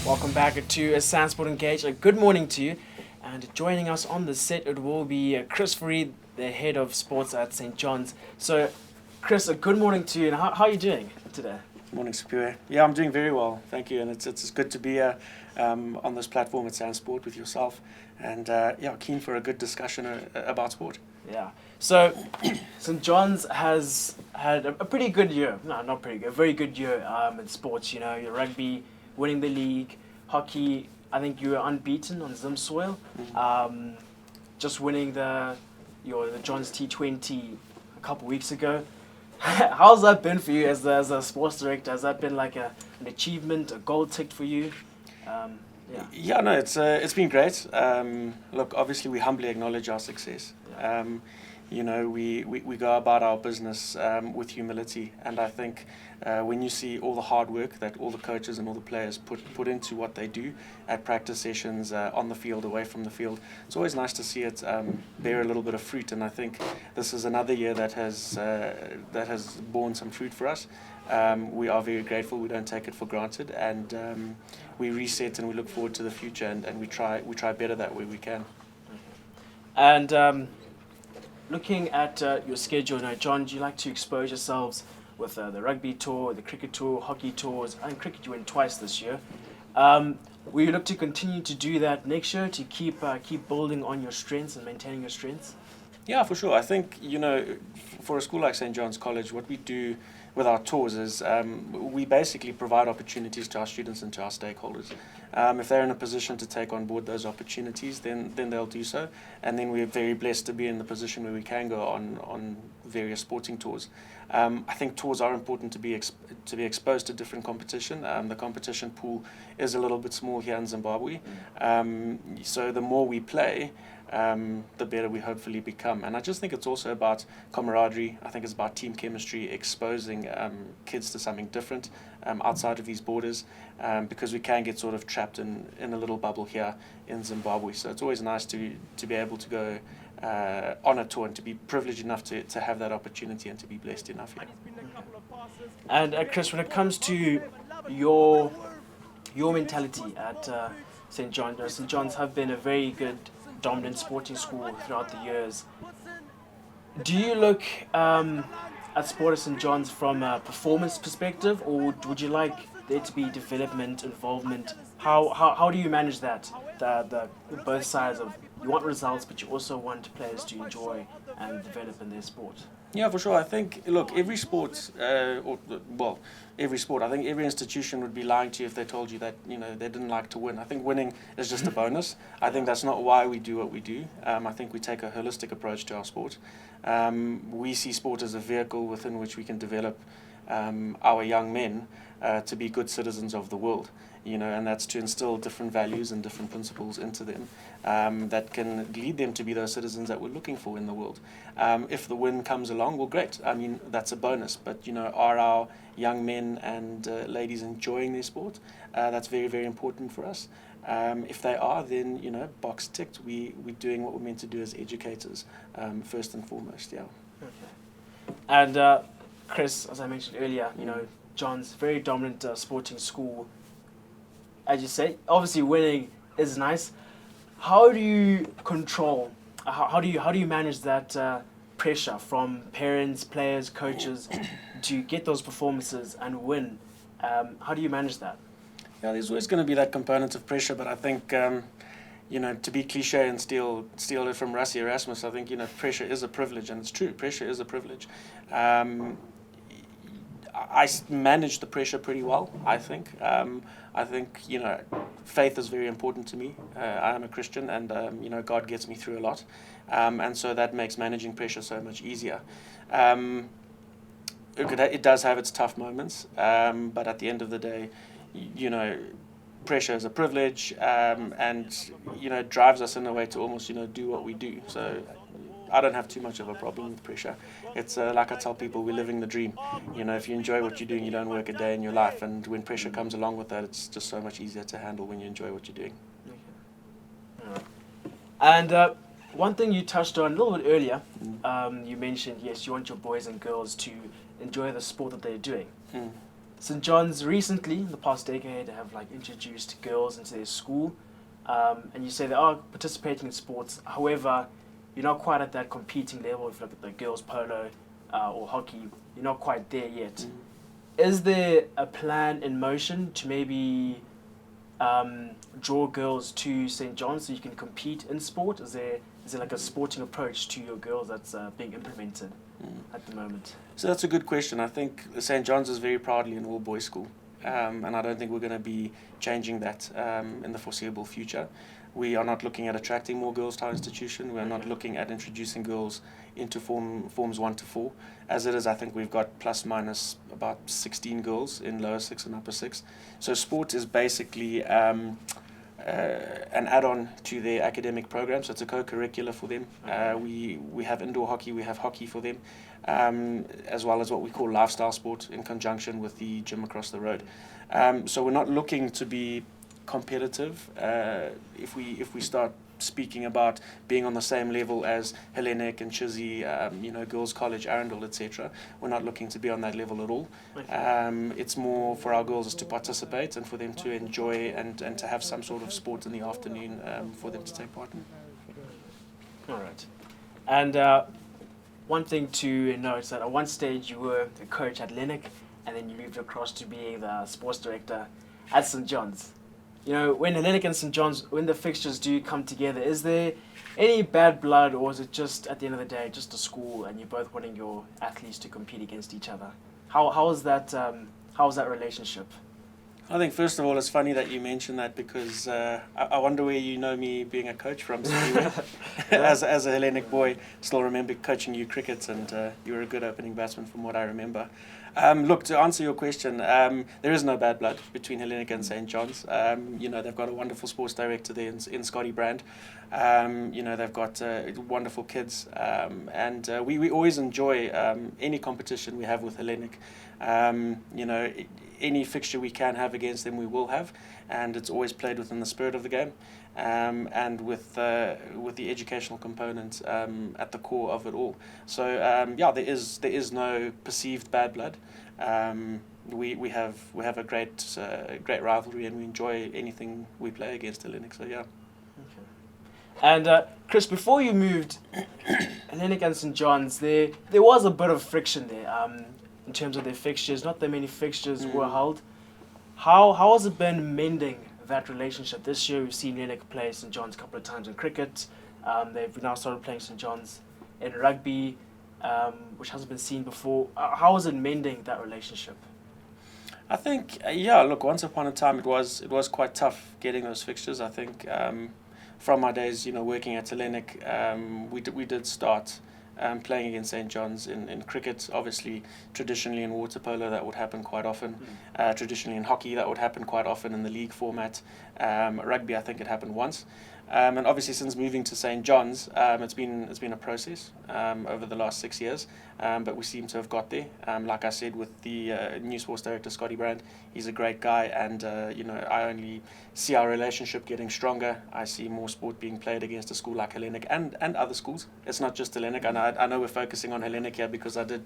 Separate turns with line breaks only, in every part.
Welcome back to Sandsport Engage. Good morning to you. And joining us on the set, it will be Chris Fourie, the head of sports at St. John's. So, Chris, good morning to you. And how are you doing today?
Morning, Superior. Yeah, I'm doing very well, thank you. And it's good to be here on this platform at Sandsport with yourself. And keen for a good discussion about sport.
Yeah. So, St. John's has had a pretty good year. No, not pretty good. A very good year in sports. You know, your rugby, winning the league, hockey. I think you were unbeaten on Zim soil. Just winning the John's T20 a couple weeks ago. How's that been for you as a sports director? Has that been like an achievement, a goal ticked for you?
It's been great. Look, obviously we humbly acknowledge our success.
Yeah.
We go about our business with humility, and I think when you see all the hard work that all the coaches and all the players put into what they do at practice sessions, on the field, away from the field, it's always nice to see it bear a little bit of fruit. And I think this is another year that has borne some fruit for us. We are very grateful. We don't take it for granted, and we reset and we look forward to the future, and we try better that way we can.
And looking at your schedule now, John, do you like to expose yourselves with the rugby tour, the cricket tour, hockey tours? I think cricket you went twice this year. Will you look to continue to do that next year to keep building on your strengths and maintaining your strengths?
Yeah, for sure. I think, for a school like St. John's College, what we do with our tours is we basically provide opportunities to our students and to our stakeholders. If they're in a position to take on board those opportunities, then they'll do so. And then we're very blessed to be in the position where we can go on various sporting tours. I think tours are important to be exposed to different competition. The competition pool is a little bit small here in Zimbabwe. So the more we play, the better we hopefully become. And I just think it's also about camaraderie. I think it's about team chemistry, exposing kids to something different outside of these borders, because we can get sort of trapped in a little bubble here in Zimbabwe. So it's always nice to be able to go on a tour and to be privileged enough to have that opportunity and to be blessed enough here.
And Chris, when it comes to your mentality at St. John's, St. John's have been a very good dominant sporting school throughout the years. Do you look at sport at St. John's from a performance perspective, or would you like there to be development, involvement? How do you manage that? The both sides of, you want results, but you also want players to enjoy and develop in their sport.
Yeah, for sure. I think, look, every sport, every sport, I think every institution would be lying to you if they told you that, they didn't like to win. I think winning is just a bonus. I think that's not why we do what we do. I think we take a holistic approach to our sport. We see sport as a vehicle within which we can develop our young men to be good citizens of the world. And that's to instill different values and different principles into them that can lead them to be those citizens that we're looking for in the world. If the win comes along, well, great. I mean, that's a bonus. But, are our young men and ladies enjoying their sport? That's very, very important for us. If they are, then, box ticked. We're doing what we're meant to do as educators, first and foremost, yeah.
Okay. And Chris, as I mentioned earlier, John's very dominant sporting school. As you say, obviously winning is nice. How do you control? How do you manage that pressure from parents, players, coaches to get those performances and win? How do you manage that?
Yeah, there's always going to be that component of pressure, but I think to be cliche and steal it from Rassie Erasmus, I think pressure is a privilege, and it's true. Pressure is a privilege. I manage the pressure pretty well, I think. I think, faith is very important to me. I am a Christian, and, God gets me through a lot. And so that makes managing pressure so much easier. It does have its tough moments, but at the end of the day, pressure is a privilege, and, it drives us in a way to almost, do what we do. So I don't have too much of a problem with pressure. It's like I tell people, we're living the dream. If you enjoy what you're doing, you don't work a day in your life. And when pressure comes along with that, it's just so much easier to handle when you enjoy what you're doing.
Okay. And one thing you touched on a little bit earlier, you mentioned, yes, you want your boys and girls to enjoy the sport that they're doing. St. John's recently, in the past decade, have like introduced girls into their school, and you say they are participating in sports. However, you're not quite at that competing level. If you look at the girls polo or hockey, you're not quite there yet.
Mm.
Is there a plan in motion to maybe draw girls to St. John's so you can compete in sport? Is there like a sporting approach to your girls that's being implemented at the moment?
So that's a good question. I think St. John's is very proudly an all-boys school, and I don't think we're going to be changing that in the foreseeable future. We are not looking at attracting more girls to our institution. We are not looking at introducing girls into forms 1 to 4. As it is, I think we've got plus minus about 16 girls in lower 6 and upper 6. So sport is basically an add-on to their academic program, so it's a co-curricular for them. We have indoor hockey, we have hockey for them, as well as what we call lifestyle sport in conjunction with the gym across the road. So we're not looking to be competitive. If we start speaking about being on the same level as Hellenic and Chizzy, Girls College, Arundel, etc., we're not looking to be on that level at all. It's more for our girls is to participate and for them to enjoy and to have some sort of sport in the afternoon for them to take part in.
All right. And one thing to note is that at one stage you were the coach at Hellenic, and then you moved across to being the sports director at St. John's. When Hellenic and St. John's, when the fixtures do come together, is there any bad blood, or is it just, at the end of the day, just a school and you're both wanting your athletes to compete against each other? How is that relationship?
I think, first of all, it's funny that you mentioned that because I wonder where you know me being a coach from. As a Hellenic boy, still remember coaching you cricket, and you were a good opening batsman from what I remember. Look, to answer your question, there is no bad blood between Hellenic and St. John's. They've got a wonderful sports director there in Scotty Brand. They've got wonderful kids, and we always enjoy any competition we have with Hellenic. Any fixture we can have against them, we will have, and it's always played within the spirit of the game, and with the educational component at the core of it all. So there is no perceived bad blood. We have a great rivalry, and we enjoy anything we play against Hellenic. So yeah.
Okay. And Chris, before you moved Hellenic and St. John's, there was a bit of friction there. In terms of their fixtures, not that many fixtures were held. How has it been mending that relationship? This year we've seen Hellenic play St. John's a couple of times in cricket. They've now started playing St. John's in rugby, which hasn't been seen before. How is it mending that relationship?
I think, look, once upon a time it was quite tough getting those fixtures. I think from my days, working at Hellenic, we did start playing against St. John's in cricket. Obviously, traditionally in water polo that would happen quite often. Traditionally in hockey that would happen quite often in the league format. Rugby, I think it happened once. And obviously since moving to St. John's, it's been a process over the last 6 years, but we seem to have got there. Like I said, with the new sports director, Scotty Brand, he's a great guy, and I only see our relationship getting stronger. I see more sport being played against a school like Hellenic and other schools. It's not just Hellenic. I know we're focusing on Hellenic here because I did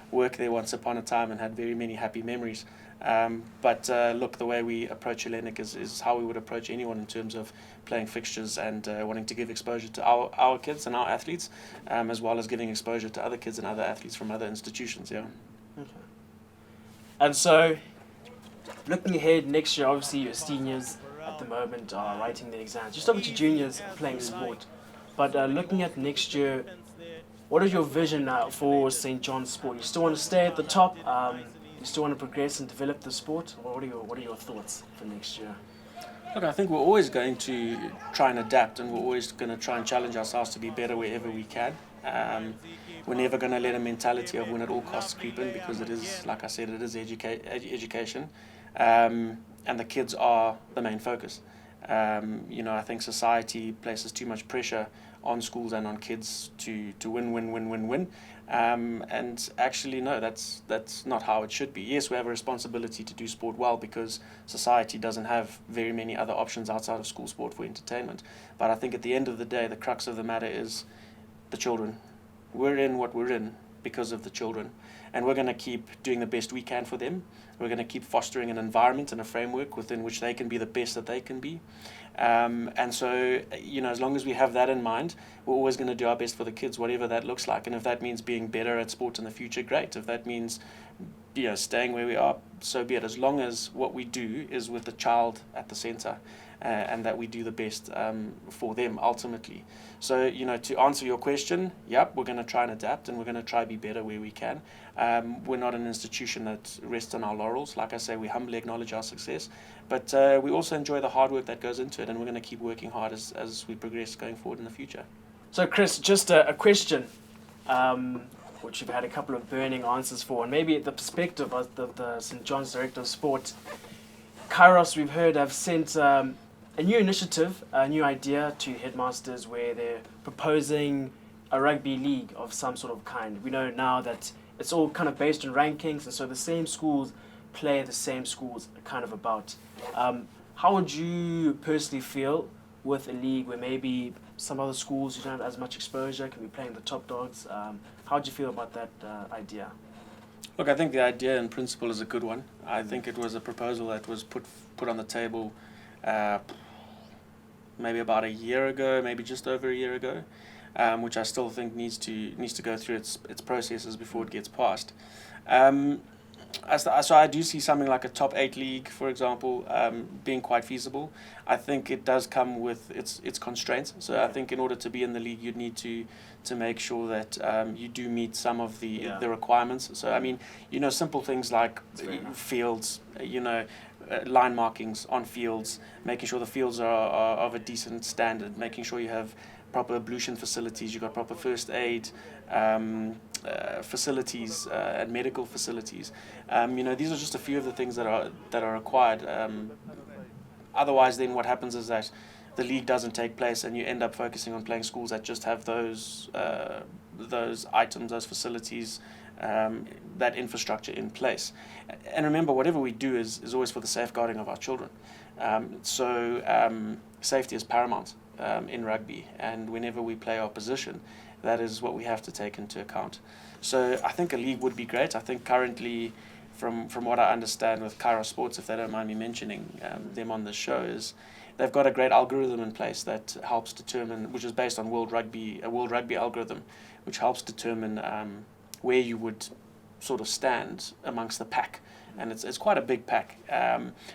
work there once upon a time and had very many happy memories. But look, the way we approach Hellenic is how we would approach anyone in terms of playing fixtures and wanting to give exposure to our kids and our athletes, as well as giving exposure to other kids and other athletes from other institutions. Yeah.
Okay. And so, looking ahead next year, obviously your seniors at the moment are writing their exams. You're still with your juniors playing sport, but looking at next year, what is your vision for St. John's sport? You still want to stay at the top? You still want to progress and develop the sport? Or what are your thoughts for next year?
Look, I think we're always going to try and adapt, and we're always going to try and challenge ourselves to be better wherever we can. We're never going to let a mentality of win at all costs creep in, because it is, like I said, it is education, and the kids are the main focus. I think society places too much pressure on schools and on kids to win. And actually, no, that's not how it should be. Yes, we have a responsibility to do sport well because society doesn't have very many other options outside of school sport for entertainment. But I think at the end of the day, the crux of the matter is the children. We're in what we're in because of the children. And we're going to keep doing the best we can for them. We're going to keep fostering an environment and a framework within which they can be the best that they can be. And so, as long as we have that in mind, we're always going to do our best for the kids, whatever that looks like. And if that means being better at sport in the future, great. If that means staying where we are, so be it. As long as what we do is with the child at the center, and that we do the best for them ultimately. So, to answer your question, yep, we're going to try and adapt, and we're going to try to be better where we can. We're not an institution that rests on our laurels. Like I say, we humbly acknowledge our success, but we also enjoy the hard work that goes into it, and we're going to keep working hard as we progress going forward in the future.
So, Chris, just a question, which you've had a couple of burning answers for, and maybe the perspective of the St. John's Director of Sport. Kairos, we've heard, have sent a new initiative, a new idea to headmasters where they're proposing a rugby league of some sort of kind. We know now that it's all kind of based on rankings, and so the same schools play the same schools kind of about. How would you personally feel with a league where maybe some other schools who don't have as much exposure can be playing the top dogs? How would you feel about that idea?
Look, I think the idea in principle is a good one. I think it was a proposal that was put on the table maybe about a year ago, maybe just over a year ago, which I still think needs to go through its processes before it gets passed. So I do see something like a top 8 league, for example, being quite feasible. I think it does come with its constraints. So I think in order to be in the league, you'd need to make sure that you do meet some of the requirements. So I mean, simple things like fields, line markings on fields, making sure the fields are of a decent standard, making sure you have proper ablution facilities, you've got proper first aid facilities and medical facilities. These are just a few of the things that are required. Otherwise, then what happens is that the league doesn't take place, and you end up focusing on playing schools that just have those items, those facilities, that infrastructure in place. And remember, whatever we do is always for the safeguarding of our children. So safety is paramount in rugby, and whenever we play our position, that is what we have to take into account. So I think a league would be great. I think currently, from what I understand with Kairos Sports, if they don't mind me mentioning them on the show, is they've got a great algorithm in place that helps determine, which is based on a World Rugby algorithm, which helps determine where you would sort of stand amongst the pack. And it's quite a big pack.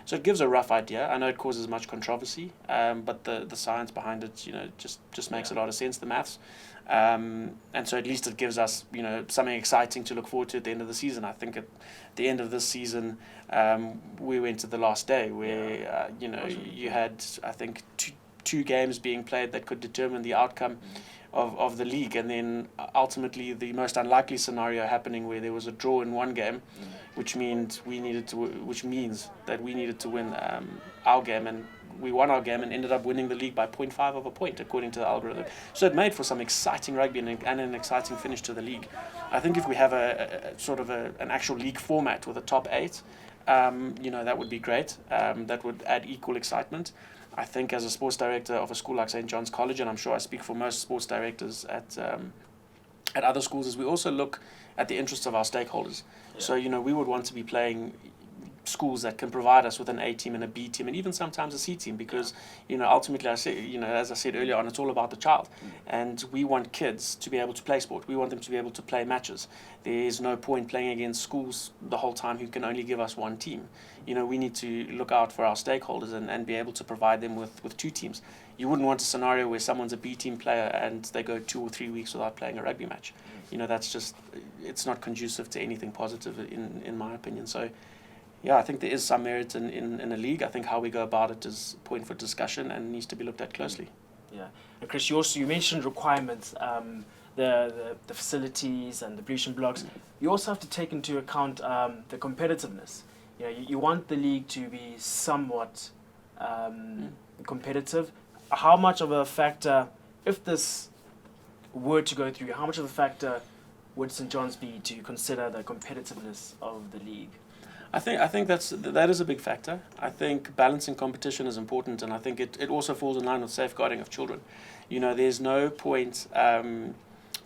So it gives a rough idea. I know it causes much controversy, but the science behind it, just makes a lot of sense, the maths. And so at least it gives us, something exciting to look forward to at the end of the season. I think at the end of this season, we went to the last day where, you had, I think, two games being played that could determine the outcome of the league, and then ultimately the most unlikely scenario happening where there was a draw in one game, which means that we needed to win our game, and we won our game and ended up winning the league by 0.5 of a point according to the algorithm. So it made for some exciting rugby and an exciting finish to the league. I think if we have a sort of an actual league format with a top 8, that would be great. That would add equal excitement. I think as a sports director of a school like St. John's College, and I'm sure I speak for most sports directors at other schools, is we also look at the interests of our stakeholders. Yeah. So, we would want to be playing schools that can provide us with an A team and a B team, and even sometimes a C team, because ultimately, as I said earlier on, it's all about the child, and we want kids to be able to play sport. We want them to be able to play matches. There's no point playing against schools the whole time who can only give us one team. We need to look out for our stakeholders and be able to provide them with two teams. You wouldn't want a scenario where someone's a B team player and they go 2 or 3 weeks without playing a rugby match. That's just, it's not conducive to anything positive in my opinion. So yeah, I think there is some merit in a league. I think how we go about it is a point for discussion and needs to be looked at closely.
Yeah, and Chris, you mentioned requirements, the facilities and the ablution blocks. You also have to take into account the competitiveness. You want the league to be somewhat competitive. How much of a factor, if this were to go through, how much of a factor would St. John's be to consider the competitiveness of the league?
I think that is a big factor. I think balancing competition is important, and I think it also falls in line with safeguarding of children. There's no point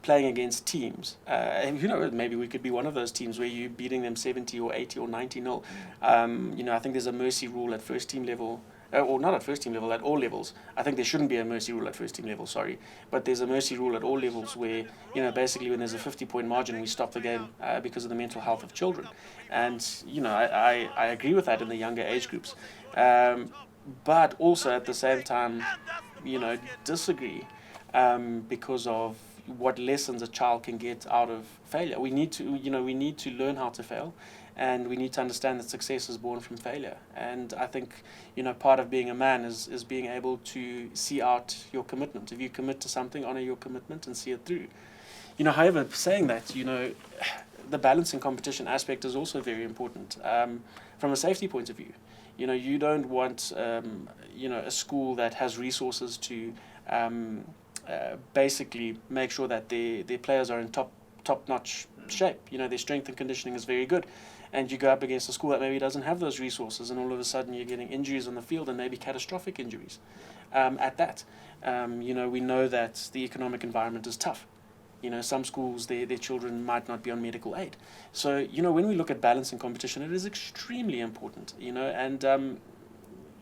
playing against teams, and maybe we could be one of those teams where you're beating them 70 or 80 or 90-0. I think there's a mercy rule at first team level, or not at first team level, at all levels. I think there shouldn't be a mercy rule at first team level, sorry, but there's a mercy rule at all levels where, basically when there's a 50-point margin, we stop the game because of the mental health of children. And, I agree with that in the younger age groups. But also at the same time, disagree because of what lessons a child can get out of failure. We need to learn how to fail, and we need to understand that success is born from failure. And I think, part of being a man is being able to see out your commitment. If you commit to something, honor your commitment and see it through. However, saying that, the balance and competition aspect is also very important from a safety point of view. You don't want, a school that has resources to basically make sure that their players are in top-notch shape. Their strength and conditioning is very good. And you go up against a school that maybe doesn't have those resources, and all of a sudden you're getting injuries on the field, and maybe catastrophic injuries at that. We know that the economic environment is tough. Some schools, their children might not be on medical aid. So, when we look at balance and competition, it is extremely important, and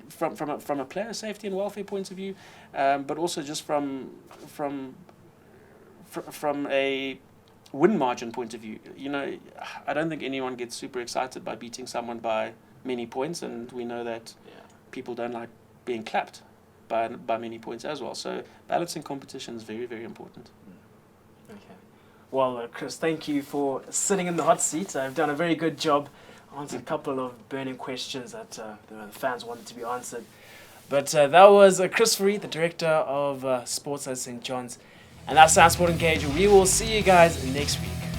from a player safety and welfare point of view, but also just from a win margin point of view. I don't think anyone gets super excited by beating someone by many points, and we know that people don't like being clapped by many points as well. So balancing competition is very, very important.
Okay. Well, Chris, thank you for sitting in the hot seat. I've done a very good job, answered a couple of burning questions that the fans wanted to be answered. But that was Chris Fourie, the Director of Sports at St. John's. And that's Sound Sport Engage. We will see you guys next week.